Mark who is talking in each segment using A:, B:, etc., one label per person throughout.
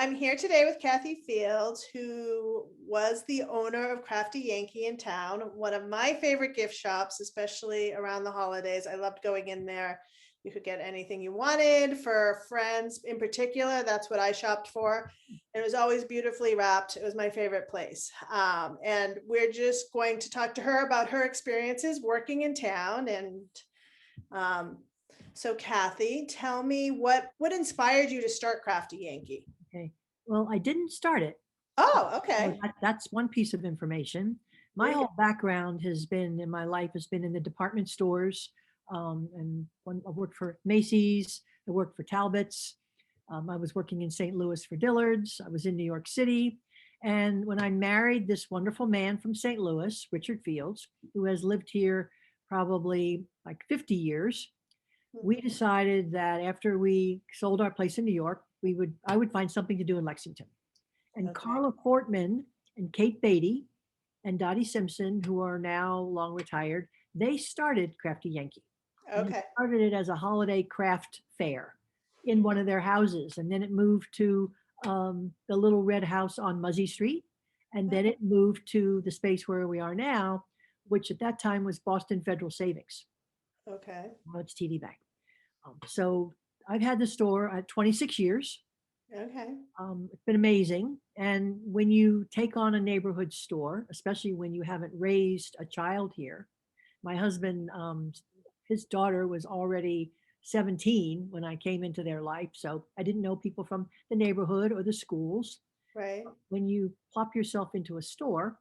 A: I'm here today with Kathy Fields, who was the owner of Crafty Yankee in town, one of my favorite gift shops, especially around the holidays. I loved going in there. You could get anything you wanted for friends in particular. That's what I shopped for. It was always beautifully wrapped. It was my favorite place. And we're just going to talk to her about her experiences working in town. And um, so, Kathy, tell me what inspired you to start Crafty Yankee?
B: Okay. Well, I didn't start it.
A: Oh,
B: So
A: okay.
B: that's one piece of information.
A: There
B: My
A: you go.
B: whole background has been in my life has been in the department stores. And when I worked for Macy's, I worked for Talbot's. I was working in St. Louis for Dillard's. I was in New York City. And when I married this wonderful man from St. Louis, Richard Fields, who has lived here probably like 50 years, we
A: Mhm.
B: decided that after we sold our place in New York, I would find something to do in Lexington. And
A: Okay.
B: Carla Portman and Kate Beatty and Dottie Simpson, who are now long retired, they started Crafty Yankee. And they
A: Okay.
B: started it as a holiday craft fair in one of their houses. And then it moved to the little red house on Muzzy Street. And then it moved to the space where we are now, which at that time was Boston Federal Savings.
A: Okay.
B: Well, it's TD Bank. So I've had the store 26 years.
A: Okay.
B: It's been amazing. And when you take on a neighborhood store, especially when you haven't raised a child here, my husband, his daughter was already 17 when I came into their life. So I didn't know people from the neighborhood or the schools.
A: Right.
B: When you plop yourself into a store,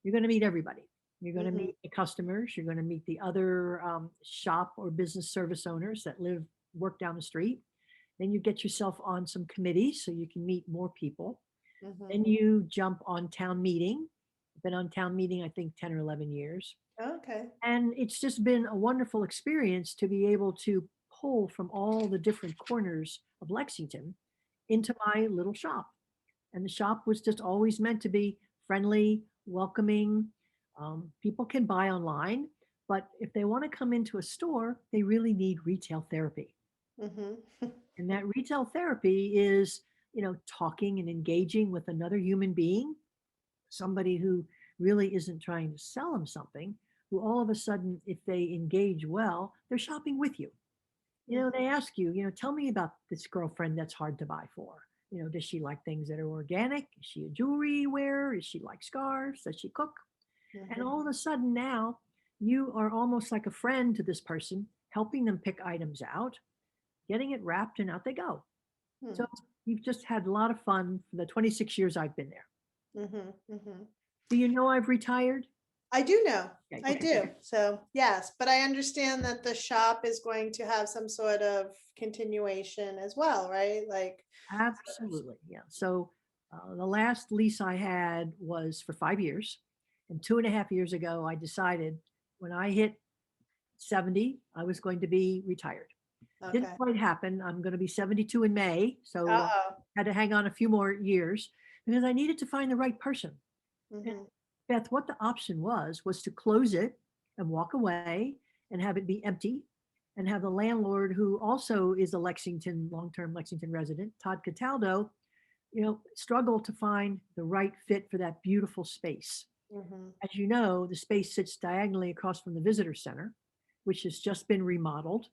B: you're going to meet everybody. You're going to
A: Hmm.
B: meet the customers. You're going to meet the other shop or business service owners that work down the street. Then you get yourself on some committees so you can meet more people.
A: Hmm.
B: Then you jump on town meeting. I've been on town meeting, I think 10 or 11 years.
A: Okay.
B: And it's just been a wonderful experience to be able to pull from all the different corners of Lexington into my little shop. And the shop was just always meant to be friendly, welcoming. People can buy online, but if they want to come into a store, they really need retail therapy.
A: Hmm.
B: And that retail therapy is, talking and engaging with another human being, somebody who really isn't trying to sell them something, who all of a sudden, if they engage well, they're shopping with you. They
A: Hmm.
B: ask you, tell me about this girlfriend that's hard to buy for. Does she like things that are organic? Is she a jewelry wearer? Is she like scarves? Does she cook? And
A: Hmm.
B: all of a sudden now you are almost like a friend to this person, helping them pick items out, getting it wrapped, and out they go. So you've just had a lot of fun for the 26 years I've been there.
A: Hmm. Hmm.
B: Do you know I've retired?
A: I do know.
B: Okay,
A: I
B: okay.
A: do. So, yes, but I understand that the shop is going to have some sort of continuation as well, right? Like,
B: Absolutely. Yeah. So the last lease I had was for 5 years. And 2.5 years ago, I decided when I hit 70, I was going to be retired. Didn't
A: okay.
B: quite happen. I'm going to be 72 in May. So
A: Uh-oh.
B: had to hang on a few more years because I needed to find the right person. And
A: Hmm.
B: Beth, what the option was to close it and walk away and have it be empty and have the landlord, who also is a long-term Lexington resident, Todd Cataldo, struggle to find the right fit for that beautiful space.
A: Hmm.
B: As you know, the space sits diagonally across from the visitor center, which has just been remodeled.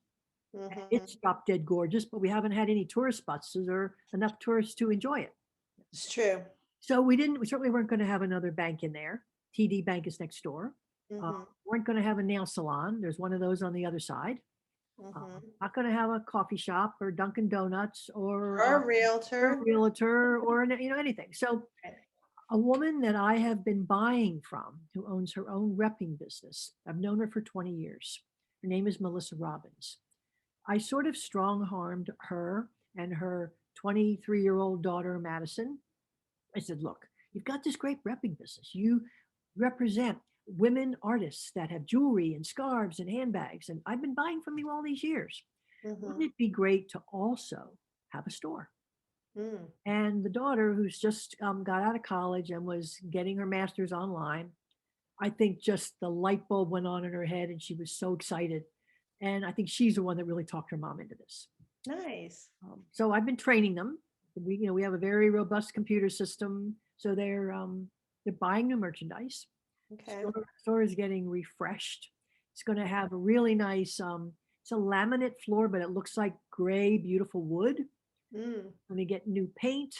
A: Hmm.
B: It's drop dead gorgeous, but we haven't had any tourist spots or enough tourists to enjoy it.
A: It's true.
B: So we certainly weren't going to have another bank in there. TD Bank is next door.
A: Hmm.
B: Weren't going to have a nail salon. There's one of those on the other side.
A: Hmm.
B: Not going to have a coffee shop or Dunkin' Donuts
A: Or a
B: or a
A: realtor.
B: realtor or anything. So
A: Right.
B: a woman that I have been buying from, who owns her own repping business. I've known her for 20 years. Her name is Melissa Robbins. I sort of strong harmed her and her 23-year-old daughter, Madison. I said, look, you've got this great repping business. You represent women artists that have jewelry and scarves and handbags. And I've been buying from you all these years.
A: Hmm.
B: Wouldn't it be great to also have a store?
A: Mm.
B: And the daughter, who's just got out of college and was getting her master's online, I think just the light bulb went on in her head and she was so excited. And I think she's the one that really talked her mom into this.
A: Nice.
B: So I've been training them. We have a very robust computer system, so they're buying new merchandise.
A: Okay.
B: Store is getting refreshed. It's going to have a really nice, it's a laminate floor, but it looks like gray, beautiful wood.
A: Mm.
B: Going to get new paint,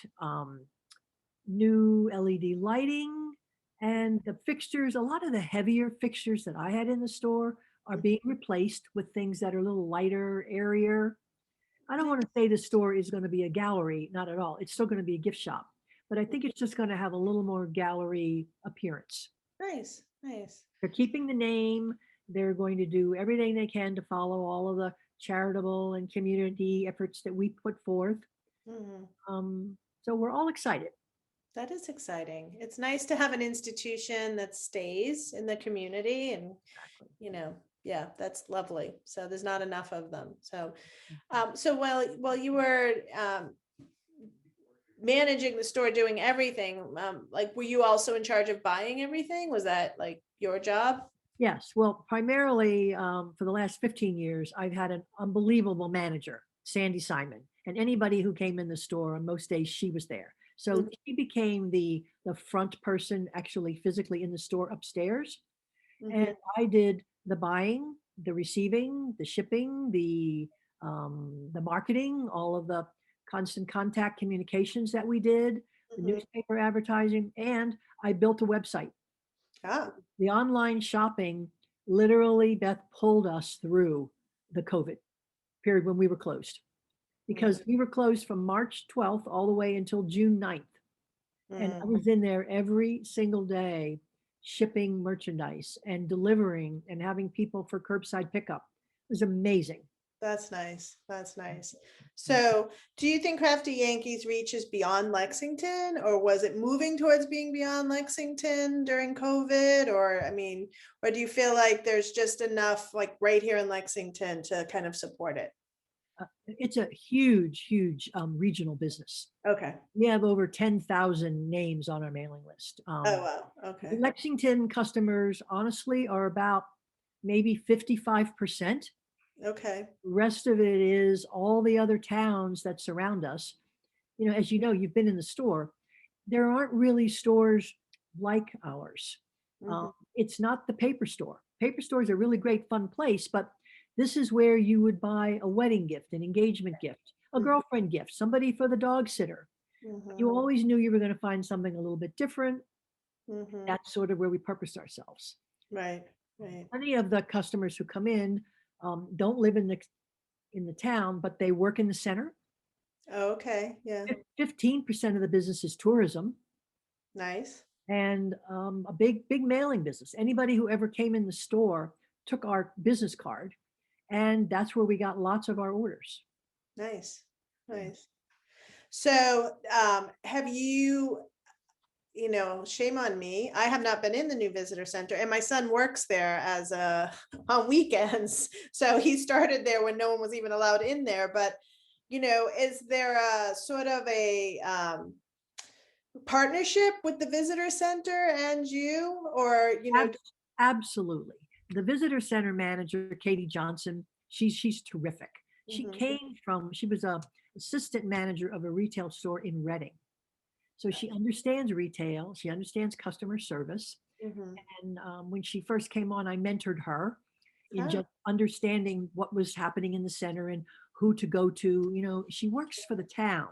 B: new LED lighting, and the fixtures. A lot of the heavier fixtures that I had in the store are being replaced with things that are a little lighter, airier. I don't want to say the store is going to be a gallery, not at all. It's still going to be a gift shop, but I think it's just going to have a little more gallery appearance.
A: Nice, nice.
B: They're keeping the name. They're going to do everything they can to follow all of the charitable and community efforts that we put forth.
A: Mhm.
B: So we're all excited.
A: That is exciting. It's nice to have an institution that stays in the community and, yeah, that's lovely. So there's not enough of them. So, so while you were managing the store, doing everything, like, were you also in charge of buying everything? Was that like your job?
B: Yes, well, primarily for the last 15 years, I've had an unbelievable manager, Sandy Simon, and anybody who came in the store on most days, she was there. So
A: Mhm.
B: she became the front person actually physically in the store upstairs. And
A: Mhm.
B: I did the buying, the receiving, the shipping, the marketing, all of the constant contact communications that we did, the
A: Mhm.
B: newspaper advertising, and I built a website.
A: Ah,
B: The online shopping literally, Beth, pulled us through the COVID period when we were closed,
A: mm,
B: because we were closed from March 12th all the way until June 9th. And I
A: mm.
B: was in there every single day shipping merchandise and delivering and having people for curbside pickup. It was amazing.
A: That's nice. That's nice. So, do you think Crafty Yankees reaches beyond Lexington, or was it moving towards being beyond Lexington during COVID? Or, I mean, or do you feel like there's just enough, like, right here in Lexington to kind of support it?
B: It's a huge, huge regional business.
A: Okay.
B: We have over 10,000 names on our mailing list.
A: Oh, wow. Okay.
B: Lexington customers, honestly, are about maybe 55%.
A: Okay.
B: The rest of it is all the other towns that surround us. As you know, you've been in the store. There aren't really stores like ours.
A: Mhm.
B: It's not the paper store. Paper store is a really great, fun place, but this is where you would buy a wedding gift, an engagement gift, a
A: Mhm.
B: girlfriend gift, somebody for the dog sitter.
A: Mhm.
B: You always knew you were going to find something a little bit different.
A: Mhm.
B: That's sort of where we purpose ourselves.
A: Right. Right.
B: Many of the customers who come in don't live in the town, but they work in the center.
A: Okay. Yeah.
B: 15% of the business is tourism,
A: Nice.
B: and a big mailing business. Anybody who ever came in the store took our business card, and that's where we got lots of our orders.
A: Nice. Nice. So, have you, shame on me. I have not been in the new visitor center, and my son works there as a on weekends. So he started there when no one was even allowed in there. But, is there a sort of a partnership with the visitor center and you, or
B: Ab- Absolutely. The visitor center manager, Katie Johnson, she's terrific.
A: Mhm.
B: She was a assistant manager of a retail store in Reading. So she understands retail, she understands customer service.
A: Mhm.
B: And when she first came on, I mentored her in
A: Ah,
B: just understanding what was happening in the center and who to go to. She works for the town.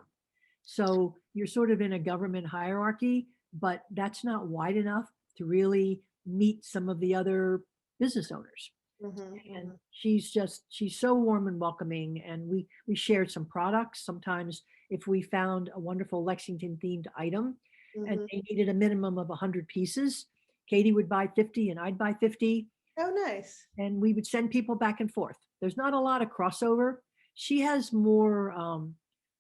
B: So you're sort of in a government hierarchy, but that's not wide enough to really meet some of the other business owners.
A: mhm,
B: And
A: mhm,
B: she's so warm and welcoming. And we shared some products. Sometimes if we found a wonderful Lexington themed item and
A: mhm.
B: they needed a minimum of 100 pieces, Katie would buy 50 and I'd buy 50,
A: Oh, nice.
B: and we would send people back and forth. There's not a lot of crossover. She has more,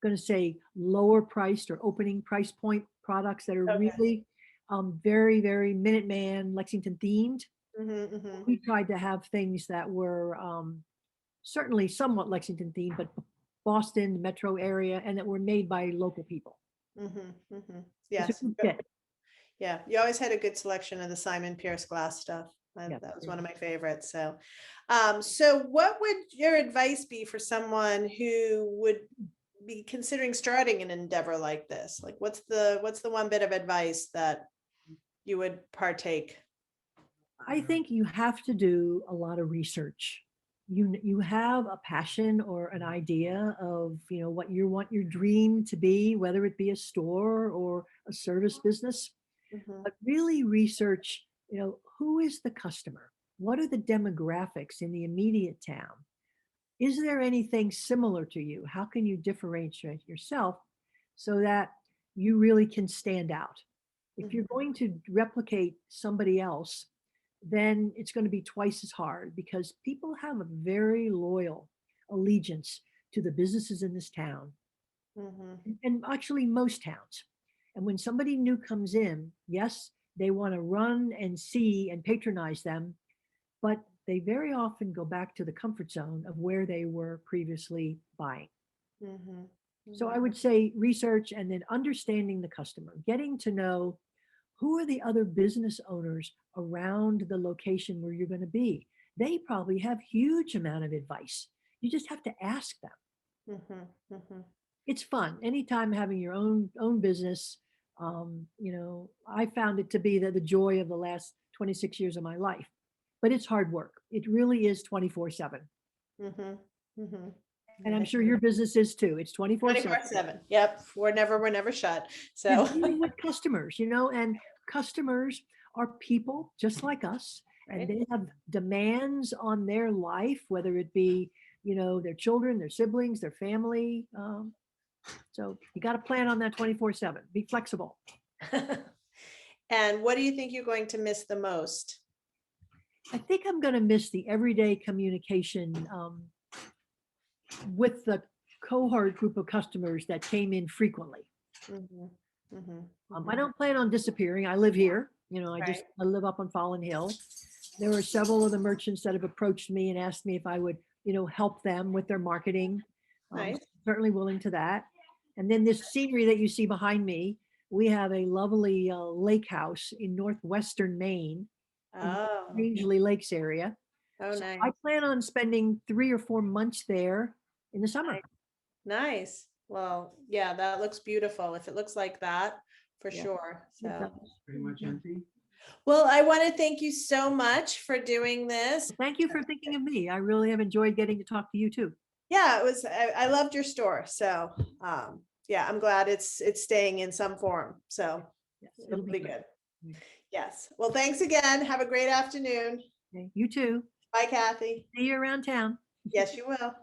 B: going to say, lower priced or opening price point products that are
A: Okay.
B: really very, very Minuteman, Lexington themed.
A: Mhm, mhm,
B: We tried to have things that were certainly somewhat Lexington themed, but Boston metro area, and that were made by local people.
A: mhm, mhm.
B: It's a
A: Yes.
B: good fit.
A: Yeah, you always had a good selection of the Simon Pierce glass stuff.
B: Yeah.
A: That was one of my favorites. So what would your advice be for someone who would be considering starting an endeavor like this? Like, what's the one bit of advice that you would partake?
B: I think you have to do a lot of research. You have a passion or an idea of, what you want your dream to be, whether it be a store or a service business,
A: Mhm,
B: but really research, who is the customer? What are the demographics in the immediate town? Is there anything similar to you? How can you differentiate yourself so that you really can stand out? If you're
A: mhm,
B: going to replicate somebody else, then it's going to be twice as hard because people have a very loyal allegiance to the businesses in this town
A: mhm,
B: and actually most towns. And when somebody new comes in, yes, they want to run and see and patronize them, but they very often go back to the comfort zone of where they were previously buying.
A: mhm,
B: So
A: mhm,
B: I would say research and then understanding the customer, getting to know who are the other business owners around the location where you're going to be. They probably have huge amount of advice. You just have to ask them.
A: mhm, mhm.
B: It's fun. Anytime having your own business, I found it to be the joy of the last 26 years of my life. But it's hard work. It really is 24/7.
A: Mhm, mhm.
B: And I'm
A: I
B: sure
A: can-
B: your business is too. It's 24/7.
A: 24/7. Yep. We're never shut.
B: You're
A: So,
B: dealing with customers, and customers are people just like us, and
A: right.
B: they have demands on their life, whether it be, their children, their siblings, their family. So you got to plan on that 24/7. Be flexible.
A: And what do you think you're going to miss the most?
B: I think I'm going to miss the everyday communication with the cohort group of customers that came in frequently.
A: Mhm, mhm,
B: I
A: mhm.
B: don't plan on disappearing. I live here.
A: Right.
B: I live up on Fallen Hill. There were several of the merchants that have approached me and asked me if I would, help them with their marketing.
A: Nice.
B: Certainly willing to that. And then this scenery that you see behind me, we have a lovely lake house in northwestern Maine, in the
A: Oh,
B: Rangeley Lakes area.
A: oh,
B: So I
A: nice.
B: plan on spending 3 or 4 months there in the summer.
A: Nice. Nice. Well, yeah, that looks beautiful. If it looks like that, for
B: Yeah,
A: sure.
B: it
A: So,
B: does.
C: Pretty much empty.
A: well, I want to thank you so much for doing this.
B: Thank you for thinking of me. I really have enjoyed getting to talk to you too.
A: Yeah, I loved your store. So, yeah, I'm glad it's staying in some form. So
B: Yes,
A: it'll
B: it'll be
A: be
B: good.
A: good. Yes. Well, thanks again. Have a great afternoon.
B: Okay, you too.
A: Bye, Kathy.
B: See you around town.
A: Yes, you will.